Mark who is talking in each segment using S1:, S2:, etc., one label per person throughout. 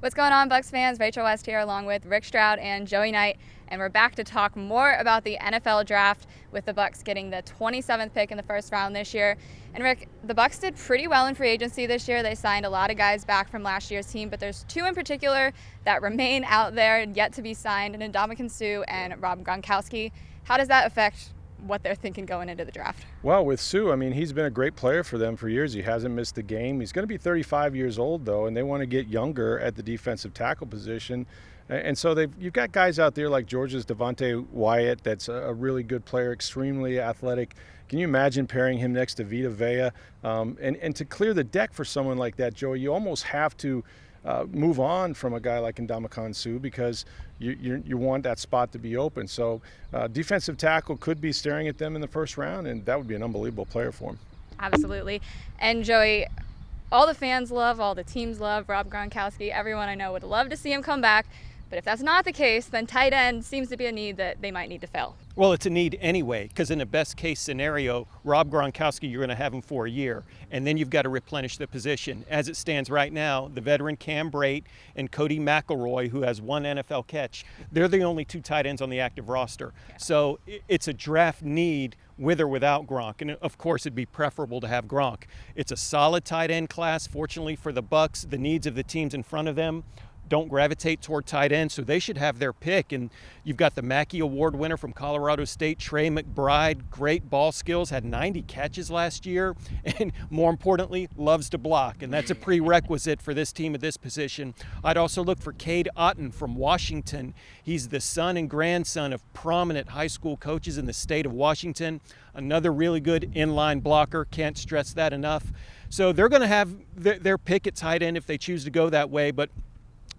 S1: What's going on, Bucs fans? Rachel West here along with Rick Stroud and Joey Knight, and we're back to talk more about the NFL draft with the Bucs getting the 27th pick in the first round this year. And Rick, the Bucs did pretty well in free agency this year. They signed a lot of guys back from last year's team, but there's two in particular that remain out there yet to be signed, Ndamukong and Gronkowski. How does that affect what they're thinking going into the draft?
S2: Well, with Sue, I mean, he's been a great player for them for years. He hasn't missed a game. He's going to be 35 years old, though, and they want to get younger at the defensive tackle position. And so you've got guys out there like Georgia's Devontae Wyatt that's a really good player, extremely athletic. Can you imagine pairing him next to Vita Vea? And to clear the deck for someone like that, Joey, you almost have to move on from a guy like Ndamukong because you want that spot to be open. So defensive tackle could be staring at them in the first round, and that would be an unbelievable player for him.
S1: Absolutely. And Joey, all the fans love, all the teams love Rob Gronkowski. Everyone I know would love to see him come back. But if that's not the case, then tight end seems to be a need that they might need to fill.
S3: Well, it's a need anyway, because in a best case scenario, Rob Gronkowski, you're going to have him for a year, and then you've got to replenish the position. As it stands right now, the veteran Cam Brate and Cody McElroy, who has one NFL catch, they're the only two tight ends on the active roster. Yeah. So it's a draft need with or without Gronk, and of course it'd be preferable to have Gronk. It's a solid tight end class. Fortunately for the Bucs, the needs of the teams in front of them don't gravitate toward tight end, so they should have their pick. And you've got the Mackey Award winner from Colorado State, Trey McBride, great ball skills, had 90 catches last year, and more importantly, loves to block, and that's a prerequisite for this team at this position. I'd also look for Cade Otton from Washington. He's the son and grandson of prominent high school coaches in the state of Washington. Another really good inline blocker, can't stress that enough. So they're going to have their pick at tight end if they choose to go that way, but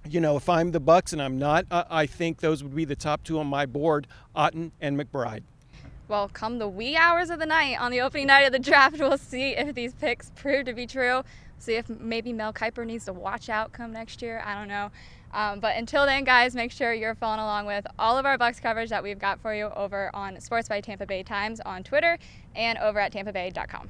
S3: you know, if I'm the Bucs, and I'm not, I think those would be the top two on my board, Otton and McBride.
S1: Well, come the wee hours of the night on the opening night of the draft, we'll see if these picks prove to be true. See if maybe Mel Kiper needs to watch out come next year. I don't know. But until then, guys, make sure you're following along with all of our Bucs coverage that we've got for you over on Sports by Tampa Bay Times on Twitter and over at tampabay.com.